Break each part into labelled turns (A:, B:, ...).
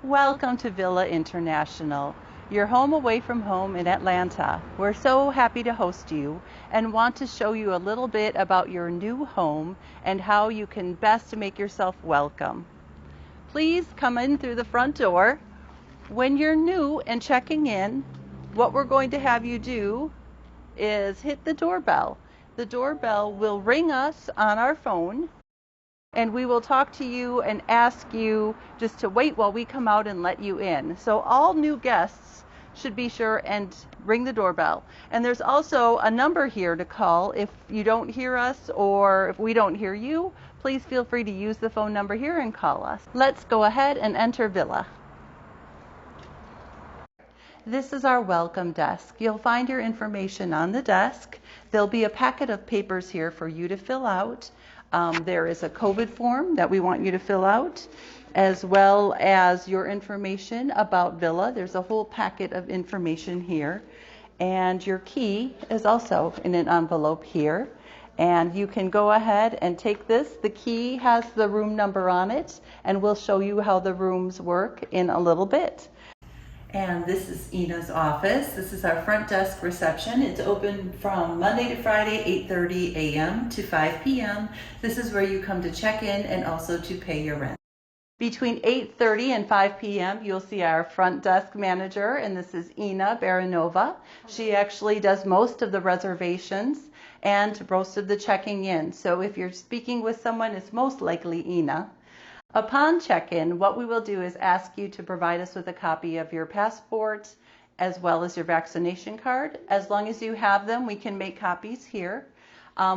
A: Welcome to Villa International, your home away from home in Atlanta. We're so happy to host you and want to show you a little bit about your new home and how you can best make yourself welcome. Please come in through the front door. When you're new and checking in, what we're going to have you do is hit the doorbell. The doorbell will ring us on our phone, and we will talk to you and ask you just to wait while we come out and let you in. So all new guests should be sure and ring the doorbell. And there's also a number here to call if you don't hear us or if we don't hear you. Please feel free to use the phone number here and call us. Let's go ahead and enter Villa. This is our welcome desk. You'll find your information on the desk. There'll be a packet of papers here for you to fill out. There is a COVID form that we want you to fill out, as well as your information about Villa. There's a whole packet of information here. And your key is also in an envelope here. And you can go ahead and take this. The key has the room number on it, and we'll show you how the rooms work in a little bit. And this is Ina's office. This is our front desk reception. It's open from Monday to Friday, 8:30 a.m. to 5 p.m. This is where you come to check in and also to pay your rent. Between 8:30 and 5 p.m., you'll see our front desk manager, and this is Ina Baranova. She actually does most of the reservations and most of the checking in. So if you're speaking with someone, it's most likely Ina. Upon check-in, what we will do is ask you to provide us with a copy of your passport as well as your vaccination card. As long as you have them, we can make copies here.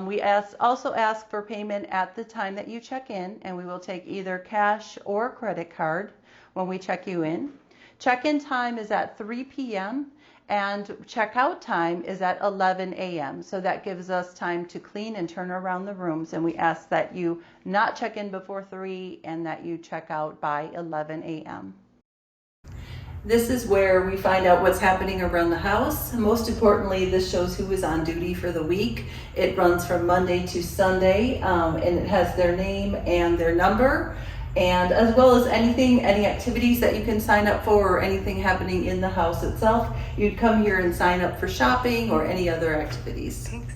A: We also ask for payment at the time that you check in, and we will take either cash or credit card when we check you in. Check-in time is at 3 p.m. and checkout time is at 11 a.m. So that gives us time to clean and turn around the rooms, and we ask that you not check in before 3 and that you check out by 11 a.m. This is where we find out what's happening around the house. Most importantly, this shows who is on duty for the week. It runs from Monday to Sunday, and it has their name and their number, and as well as any activities that you can sign up for or anything happening in the house itself. You'd come here and sign up for shopping or any other activities. Thanks.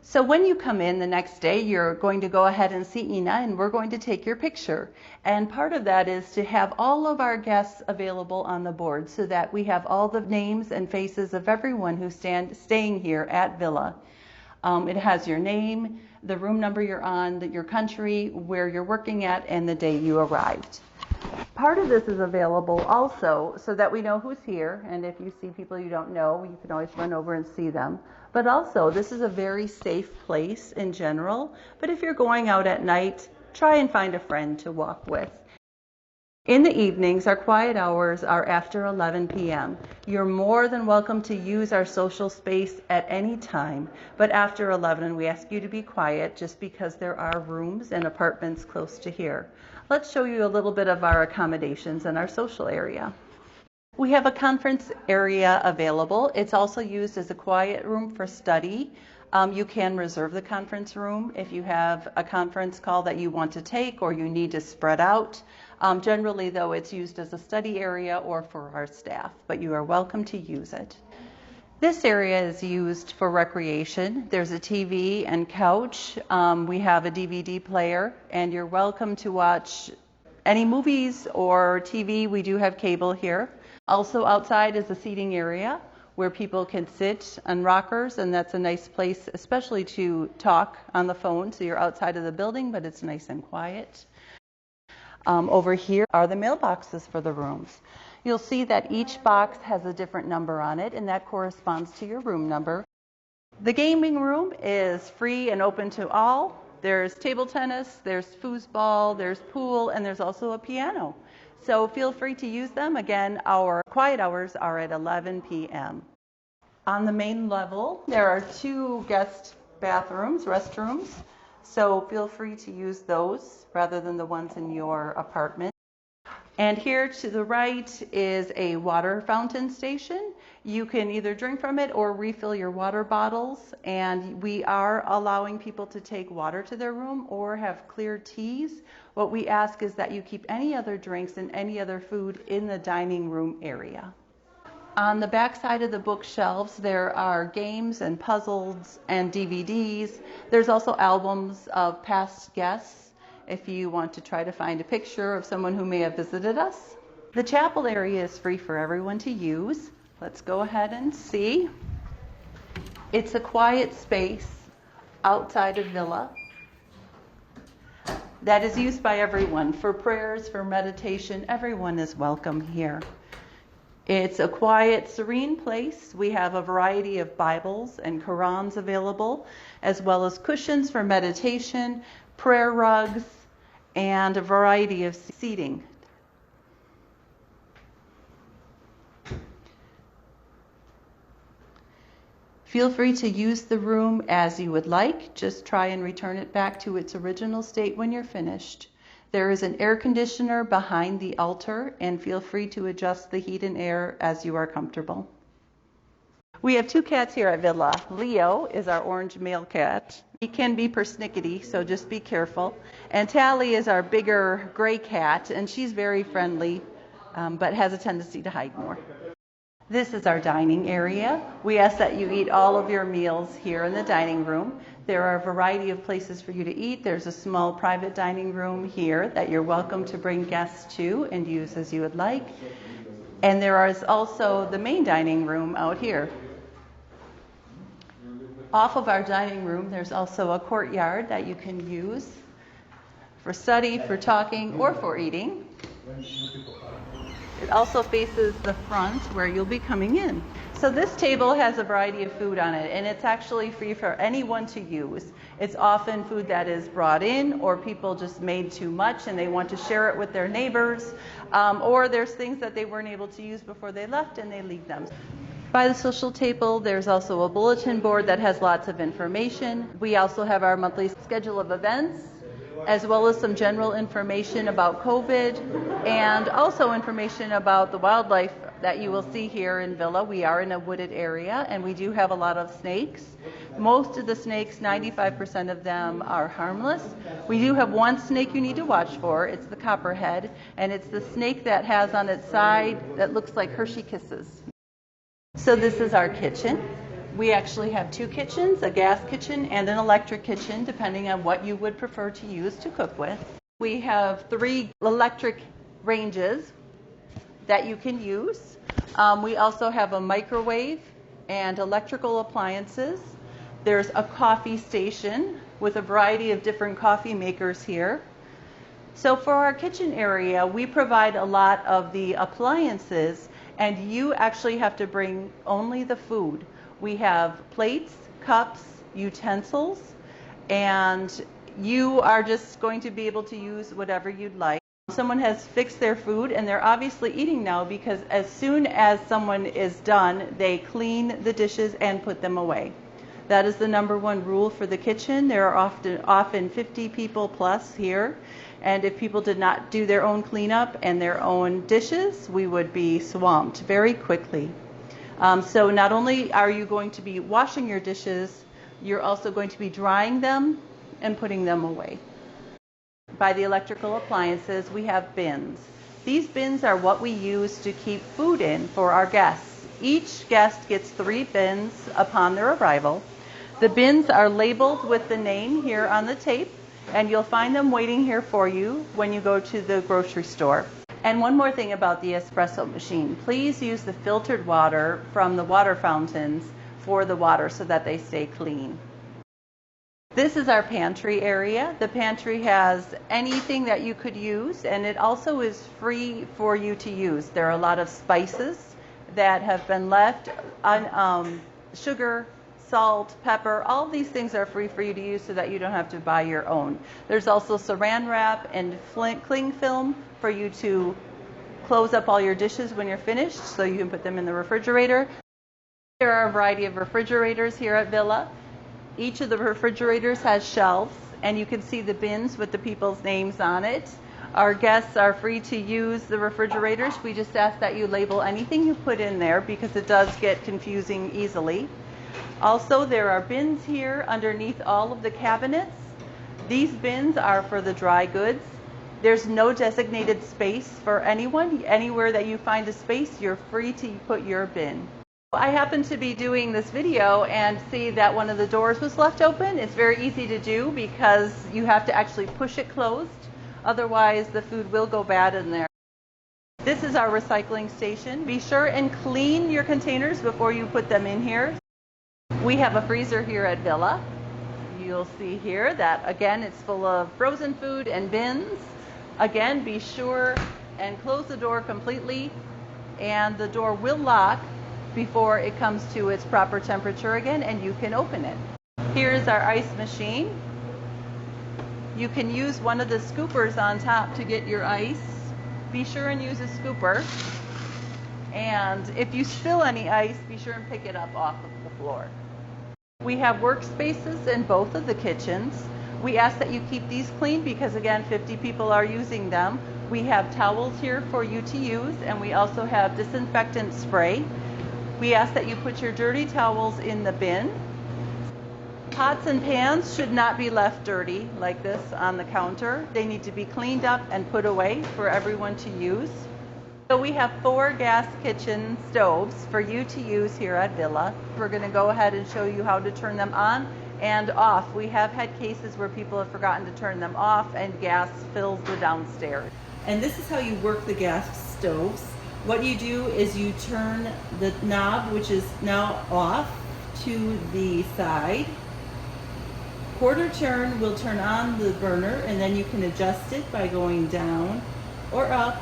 A: So when you come in the next day, you're going to go ahead and see Ina, and we're going to take your picture. And part of that is to have all of our guests available on the board so that we have all the names and faces of everyone who's staying here at Villa. It has your name, the room number you're on, your country, where you're working at, and the day you arrived. Part of this is available also so that we know who's here, and if you see people you don't know, you can always run over and see them. But also, this is a very safe place in general, but if you're going out at night, try and find a friend to walk with. In the evenings, our quiet hours are after 11 p.m. You're more than welcome to use our social space at any time, but after 11 we ask you to be quiet just because there are rooms and apartments close to here. Let's show you a little bit of our accommodations in our social area. We have a conference area available. It's also used as a quiet room for study. You can reserve the conference room if you have a conference call that you want to take or you need to spread out. Generally, though, it's used as a study area or for our staff, but you are welcome to use it. This area is used for recreation. There's a TV and couch. We have a DVD player, and you're welcome to watch any movies or TV. We do have cable here. Also outside is a seating area where people can sit on rockers, and that's a nice place, especially to talk on the phone. So you're outside of the building, but it's nice and quiet. Over here are the mailboxes for the rooms. You'll see that each box has a different number on it, and that corresponds to your room number. The gaming room is free and open to all. There's table tennis, there's foosball, there's pool, and there's also a piano. So feel free to use them. Again, our quiet hours are at 11 p.m. On the main level, there are 2 guest bathrooms, restrooms. So feel free to use those rather than the ones in your apartment. And here to the right is a water fountain station. You can either drink from it or refill your water bottles, and we are allowing people to take water to their room or have clear teas. What we ask is that you keep any other drinks and any other food in the dining room area. On the back side of the bookshelves, there are games and puzzles and DVDs. There's also albums of past guests if you want to try to find a picture of someone who may have visited us. The chapel area is free for everyone to use. Let's go ahead and see. It's a quiet space outside of Villa that is used by everyone for prayers, for meditation. Everyone is welcome here. It's a quiet, serene place. We have a variety of Bibles and Qurans available, as well as cushions for meditation, prayer rugs, and a variety of seating. Feel free to use the room as you would like. Just try and return it back to its original state when you're finished. There is an air conditioner behind the altar, and feel free to adjust the heat and air as you are comfortable. We have two cats here at Villa. Leo is our orange male cat. He can be persnickety, so just be careful. And Tally is our bigger gray cat, and she's very friendly, but has a tendency to hide more. This is our dining area. We ask that you eat all of your meals here in the dining room. There are a variety of places for you to eat. There's a small private dining room here that you're welcome to bring guests to and use as you would like. And there is also the main dining room out here. Off of our dining room, there's also a courtyard that you can use for study, for talking, or for eating. It also faces the front where you'll be coming in. So this table has a variety of food on it, and it's actually free for anyone to use. It's often food that is brought in, or people just made too much and they want to share it with their neighbors, or there's things that they weren't able to use before they left and they leave them. By the social table, there's also a bulletin board that has lots of information. We also have our monthly schedule of events, as well as some general information about COVID, and also information about the wildlife that you will see here in Villa. We are in a wooded area, and we do have a lot of snakes. Most of the snakes, 95% of them, are harmless. We do have one snake you need to watch for. It's the copperhead, and it's the snake that has on its side that looks like Hershey Kisses. So this is our kitchen. We actually have two kitchens, a gas kitchen and an electric kitchen, depending on what you would prefer to use to cook with. We have 3 electric ranges that you can use. We also have a microwave and electrical appliances. There's a coffee station with a variety of different coffee makers here. So for our kitchen area, we provide a lot of the appliances, and you actually have to bring only the food. We have plates, cups, utensils, and you are just going to be able to use whatever you'd like. Someone has fixed their food, and they're obviously eating now, because as soon as someone is done, they clean the dishes and put them away. That is the number one rule for the kitchen. There are often 50 people plus here, and if people did not do their own cleanup and their own dishes, we would be swamped very quickly. So not only are you going to be washing your dishes, you're also going to be drying them and putting them away. By the electrical appliances, we have bins. These bins are what we use to keep food in for our guests. Each guest gets 3 bins upon their arrival. The bins are labeled with the name here on the tape, and you'll find them waiting here for you when you go to the grocery store. And one more thing about the espresso machine. Please use the filtered water from the water fountains for the water so that they stay clean. This is our pantry area. The pantry has anything that you could use, and it also is free for you to use. There are a lot of spices that have been left, sugar, salt, pepper. All of these things are free for you to use so that you don't have to buy your own. There's also saran wrap and cling film for you to close up all your dishes when you're finished, so you can put them in the refrigerator. There are a variety of refrigerators here at Villa. Each of the refrigerators has shelves, and you can see the bins with the people's names on it. Our guests are free to use the refrigerators. We just ask that you label anything you put in there because it does get confusing easily. Also, there are bins here underneath all of the cabinets. These bins are for the dry goods. There's no designated space for anyone. Anywhere that you find a space, you're free to put your bin. I happen to be doing this video and see that one of the doors was left open. It's very easy to do because you have to actually push it closed. Otherwise, the food will go bad in there. This is our recycling station. Be sure and clean your containers before you put them in here. We have a freezer here at Villa. You'll see here that, again, it's full of frozen food and bins. Again, be sure and close the door completely, and the door will lock before it comes to its proper temperature again, and you can open it. Here's our ice machine. You can use one of the scoopers on top to get your ice. Be sure and use a scooper. And if you spill any ice, be sure and pick it up off of the floor. We have workspaces in both of the kitchens. We ask that you keep these clean because, again, 50 people are using them. We have towels here for you to use, and we also have disinfectant spray. We ask that you put your dirty towels in the bin. Pots and pans should not be left dirty like this on the counter. They need to be cleaned up and put away for everyone to use. So we have 4 gas kitchen stoves for you to use here at Villa. We're going to go ahead and show you how to turn them on and off. We have had cases where people have forgotten to turn them off and gas fills the downstairs. And this is how you work the gas stoves. What you do is you turn the knob, which is now off, to the side. Quarter turn will turn on the burner, and then you can adjust it by going down or up.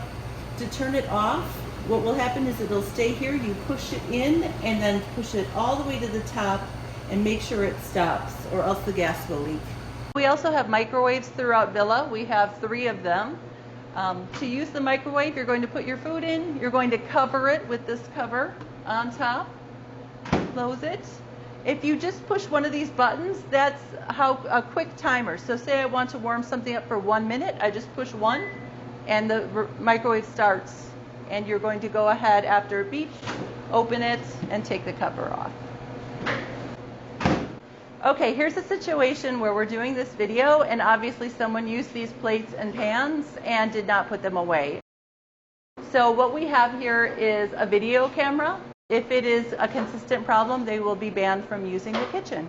A: To turn it off, what will happen is it'll stay here. You push it in and then push it all the way to the top and make sure it stops, or else the gas will leak. We also have microwaves throughout Villa. We have 3 of them. To use the microwave, you're going to put your food in. You're going to cover it with this cover on top. Close it. If you just push one of these buttons, that's a quick timer. So say I want to warm something up for 1 minute, I just push 1 and the microwave starts. And you're going to go ahead after it beeps, open it, and take the cover off. Okay, here's a situation where we're doing this video and obviously someone used these plates and pans and did not put them away. So what we have here is a video camera. If it is a consistent problem, they will be banned from using the kitchen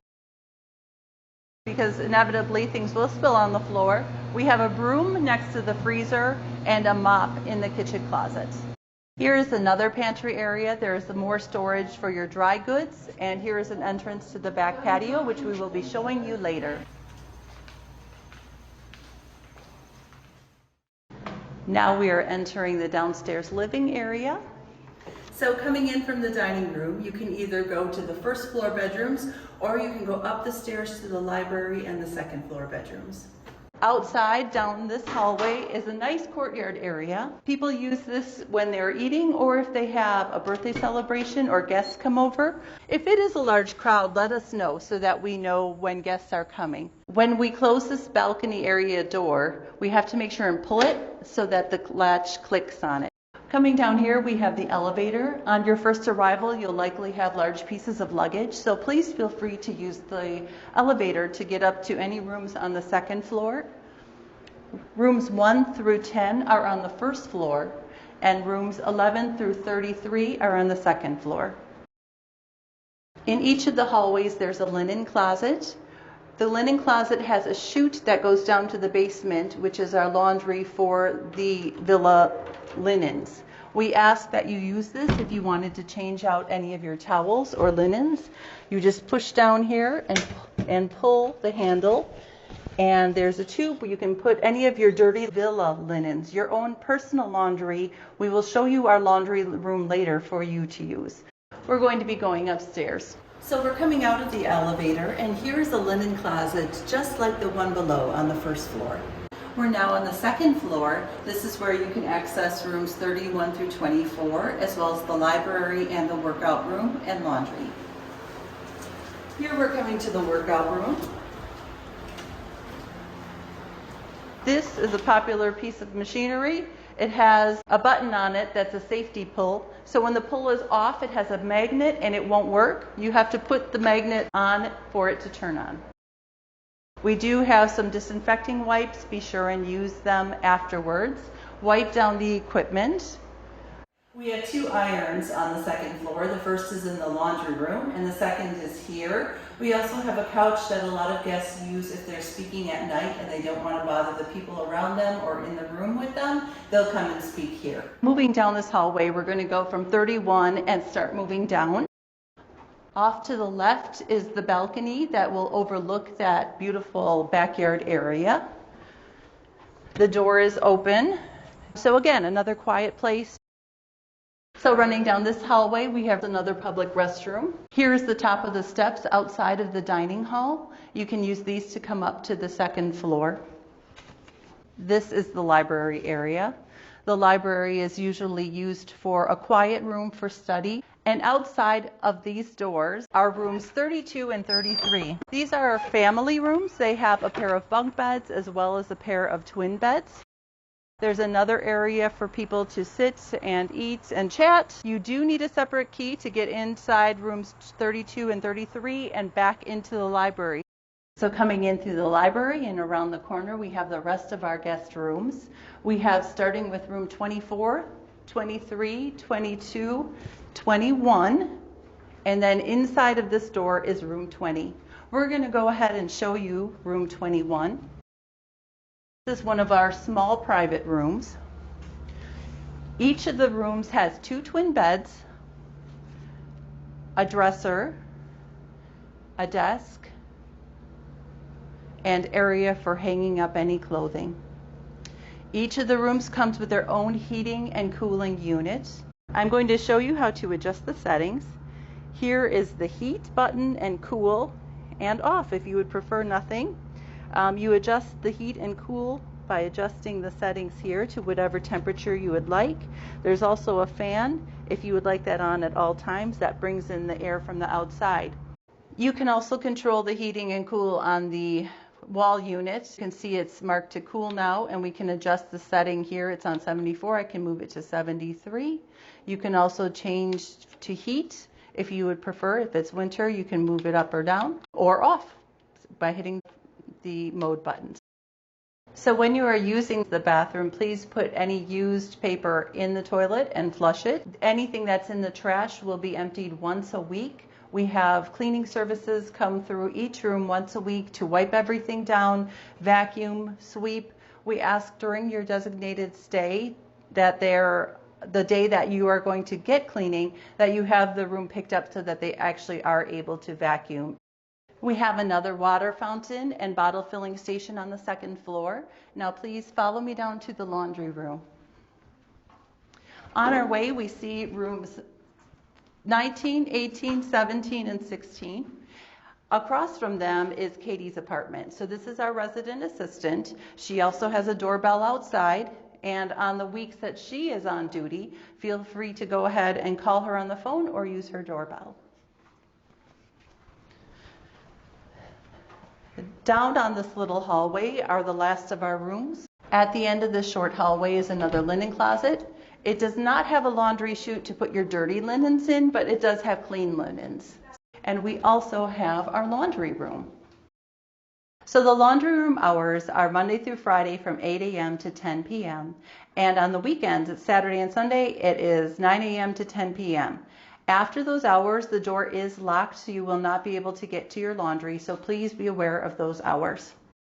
A: because inevitably things will spill on the floor. We have a broom next to the freezer and a mop in the kitchen closet. Here is another pantry area. There is more storage for your dry goods, and here is an entrance to the back patio, which we will be showing you later. Now we are entering the downstairs living area. So coming in from the dining room, you can either go to the first floor bedrooms or you can go up the stairs to the library and the second floor bedrooms. Outside down this hallway is a nice courtyard area. People use this when they're eating or if they have a birthday celebration or guests come over. If it is a large crowd, let us know so that we know when guests are coming. When we close this balcony area door, we have to make sure and pull it so that the latch clicks on it. Coming down here, we have the elevator. On your first arrival, you'll likely have large pieces of luggage, so please feel free to use the elevator to get up to any rooms on the second floor. Rooms 1 through 10 are on the first floor, and rooms 11 through 33 are on the second floor. In each of the hallways, there's a linen closet. The linen closet has a chute that goes down to the basement, which is our laundry for the Villa linens. We ask that you use this if you wanted to change out any of your towels or linens. You just push down here and pull the handle, and there's a tube where you can put any of your dirty Villa linens, your own personal laundry. We will show you our laundry room later for you to use. We're going to be going upstairs. So we're coming out of the elevator, and here's a linen closet just like the one below on the first floor. We're now on the second floor. This is where you can access rooms 31 through 24, as well as the library and the workout room and laundry. Here we're coming to the workout room. This is a popular piece of machinery. It has a button on it that's a safety pull. So when the pull is off, it has a magnet and it won't work. You have to put the magnet on for it to turn on. We do have some disinfecting wipes. Be sure and use them afterwards. Wipe down the equipment. We have 2 irons on the second floor. The first is in the laundry room and the second is here. We also have a couch that a lot of guests use if they're speaking at night and they don't want to bother the people around them or in the room with them. They'll come and speak here. Moving down this hallway, we're going to go from 31 and start moving down. Off to the left is the balcony that will overlook that beautiful backyard area. The door is open. So again, another quiet place. So running down this hallway, we have another public restroom. Here is the top of the steps outside of the dining hall. You can use these to come up to the second floor. This is the library area. The library is usually used for a quiet room for study. And outside of these doors are rooms 32 and 33. These are family rooms. They have a pair of bunk beds as well as a pair of twin beds. There's another area for people to sit and eat and chat. You do need a separate key to get inside rooms 32 and 33 and back into the library. So coming in through the library and around the corner, we have the rest of our guest rooms. We have starting with room 24, 23, 22, 21, and then inside of this door is room 20. We're going to go ahead and show you room 21. This is one of our small private rooms. Each of the rooms has 2 twin beds, a dresser, a desk, and area for hanging up any clothing. Each of the rooms comes with their own heating and cooling unit. I'm going to show you how to adjust the settings. Here is the heat button and cool and off if you would prefer nothing. You adjust the heat and cool by adjusting the settings here to whatever temperature you would like. There's also a fan if you would like that on at all times. That brings in the air from the outside. You can also control the heating and cool on the wall unit. You can see it's marked to cool now, and we can adjust the setting here. It's on 74. I can move it to 73. You can also change to heat if you would prefer. If it's winter, you can move it up or down or off by hitting the mode buttons. So when you are using the bathroom, please put any used paper in the toilet and flush it. Anything that's in the trash will be emptied once a week. We have cleaning services come through each room once a week to wipe everything down, vacuum, sweep. We ask during your designated stay that the day that you are going to get cleaning, that you have the room picked up so that they actually are able to vacuum. We have another water fountain and bottle filling station on the second floor. Now please follow me down to the laundry room. On our way, we see rooms 19, 18, 17, and 16. Across from them is Katie's apartment. So this is our resident assistant. She also has a doorbell outside. And on the weeks that she is on duty, feel free to go ahead and call her on the phone or use her doorbell. Down on this little hallway are the last of our rooms. At the end of this short hallway is another linen closet. It does not have a laundry chute to put your dirty linens in, but it does have clean linens. And we also have our laundry room. So the laundry room hours are Monday through Friday from 8 a.m. to 10 p.m. And on the weekends, it's Saturday and Sunday, it is 9 a.m. to 10 p.m. After those hours, the door is locked, so you will not be able to get to your laundry, so please be aware of those hours.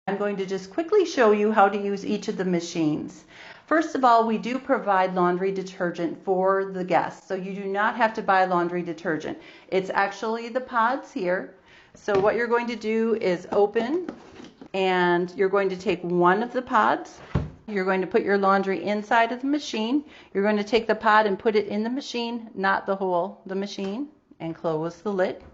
A: I'm going to just quickly show you how to use each of the machines. First of all, we do provide laundry detergent for the guests, so you do not have to buy laundry detergent. It's actually the pods here. So what you're going to do is open, and you're going to take one of the pods. You're going to put your laundry inside of the machine. You're going to take the pod and put it in the machine, not the hole, the machine, and close the lid.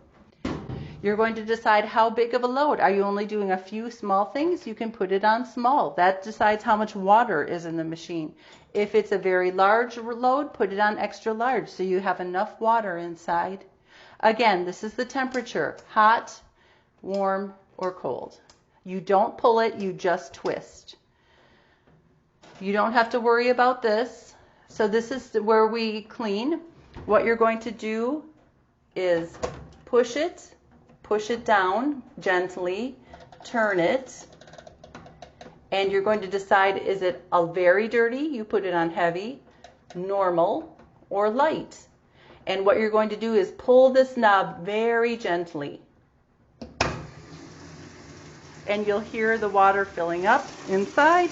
A: You're going to decide how big of a load. Are you only doing a few small things? You can put it on small. That decides how much water is in the machine. If it's a very large load, put it on extra large so you have enough water inside. Again, this is the temperature, hot, warm, or cold. You don't pull it, you just twist. You don't have to worry about this. So this is where we clean. What you're going to do is push it down gently, turn it, and you're going to decide, is it a very dirty? You put it on heavy, normal, or light. And what you're going to do is pull this knob very gently. And you'll hear the water filling up inside,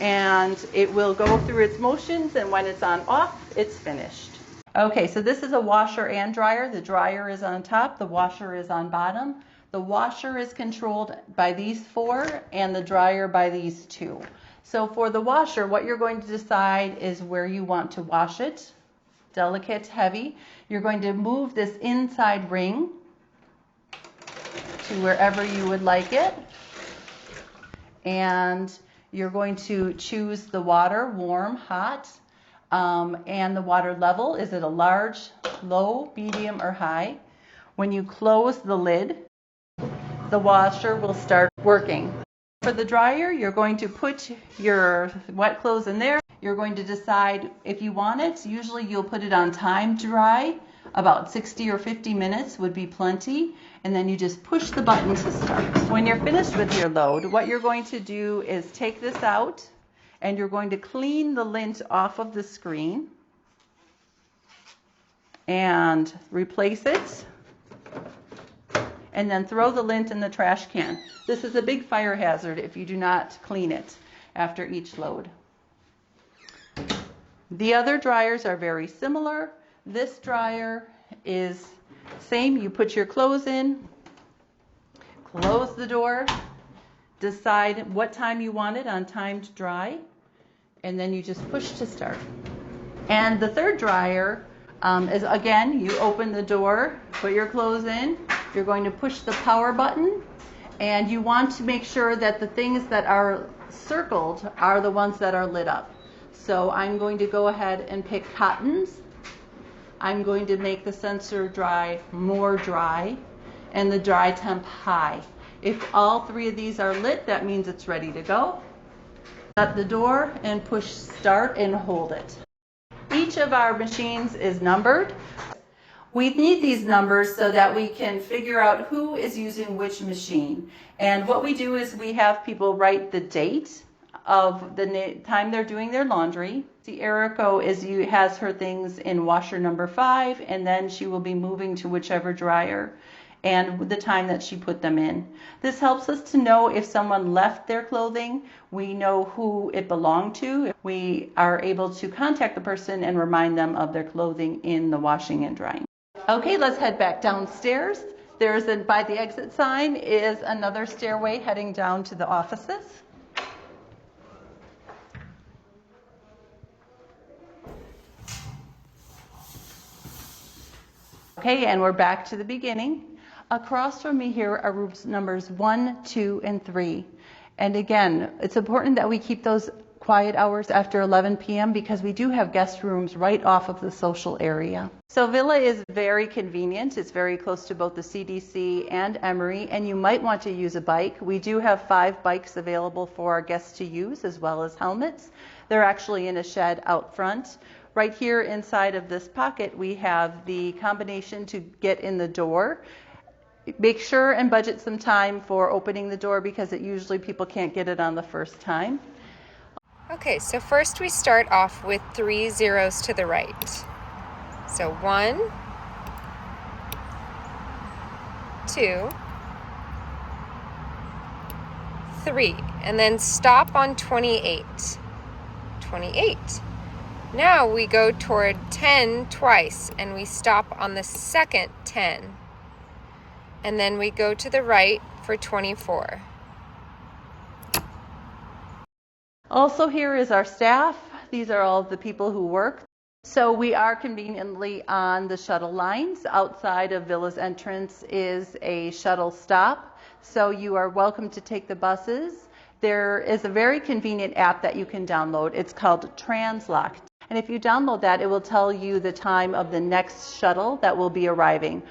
A: and it will go through its motions, and when it's on off, it's finished. Okay, so this is a washer and dryer. The dryer is on top, the washer is on bottom. The washer is controlled by these four and the dryer by these two. So for the washer, what you're going to decide is where you want to wash it. Delicate, heavy. You're going to move this inside ring to wherever you would like it. And you're going to choose the water, warm, hot, and the water level. Is it a large, low, medium, or high? When you close the lid, the washer will start working. For the dryer, you're going to put your wet clothes in there. You're going to decide if you want it. Usually you'll put it on time dry. About 60 or 50 minutes would be plenty. And then you just push the button to start. When you're finished with your load, what you're going to do is take this out and you're going to clean the lint off of the screen and replace it. And then throw the lint in the trash can. This is a big fire hazard if you do not clean it after each load. The other dryers are very similar. This dryer is same. You put your clothes in, close the door, decide what time you want it on timed dry, and then you just push to start. And the third dryer is, again, you open the door, put your clothes in, you're going to push the power button, and you want to make sure that the things that are circled are the ones that are lit up. So I'm going to go ahead and pick cottons. I'm going to make the sensor dry more dry and the dry temp high. If all three of these are lit, that means it's ready to go. Shut the door and push start and hold it. Each of our machines is numbered. We need these numbers so that we can figure out who is using which machine. And what we do is we have people write the date of the time they're doing their laundry. See, Erico has her things in washer number 5, and then she will be moving to whichever dryer and the time that she put them in. This helps us to know if someone left their clothing. We know who it belonged to. We are able to contact the person and remind them of their clothing in the washing and drying. Okay, let's head back downstairs. By the exit sign is another stairway heading down to the offices. Okay, and we're back to the beginning. Across from me here are rooms numbers 1, 2, and 3. And again, it's important that we keep those quiet hours after 11 p.m. because we do have guest rooms right off of the social area. So Villa is very convenient. It's very close to both the CDC and Emory, and you might want to use a bike. We do have 5 bikes available for our guests to use, as well as helmets. They're actually in a shed out front. Right here inside of this pocket, we have the combination to get in the door. Make sure and budget some time for opening the door because usually people can't get it on the first time.
B: Okay, so first we start off with 3 zeros to the right. So 1, 2, 3, and then stop on 28. 28. Now we go toward 10 twice, and we stop on the second 10. And then we go to the right for 24.
A: Also here is our staff. These are all of the people who work. So we are conveniently on the shuttle lines. Outside of Villa's entrance is a shuttle stop. So you are welcome to take the buses. There is a very convenient app that you can download. It's called Translock. And if you download that, it will tell you the time of the next shuttle that will be arriving.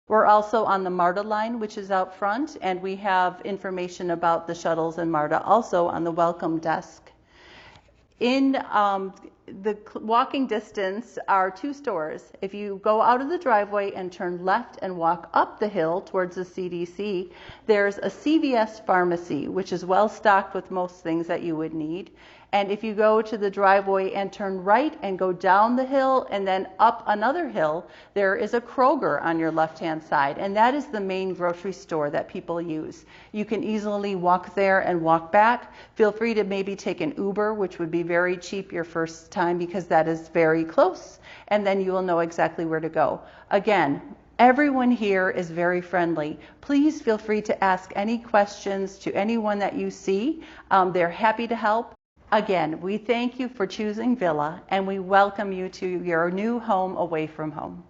A: We're also on the MARTA line, which is out front, and we have information about the shuttles and MARTA also on the welcome desk. In the walking distance are 2 stores. If you go out of the driveway and turn left and walk up the hill towards the CDC, there's a CVS pharmacy, which is well stocked with most things that you would need. And if you go to the driveway and turn right and go down the hill and then up another hill, there is a Kroger on your left-hand side. And that is the main grocery store that people use. You can easily walk there and walk back. Feel free to maybe take an Uber, which would be very cheap your first time because that is very close. And then you will know exactly where to go. Again, everyone here is very friendly. Please feel free to ask any questions to anyone that you see. They're happy to help. Again, we thank you for choosing Villa, and we welcome you to your new home away from home.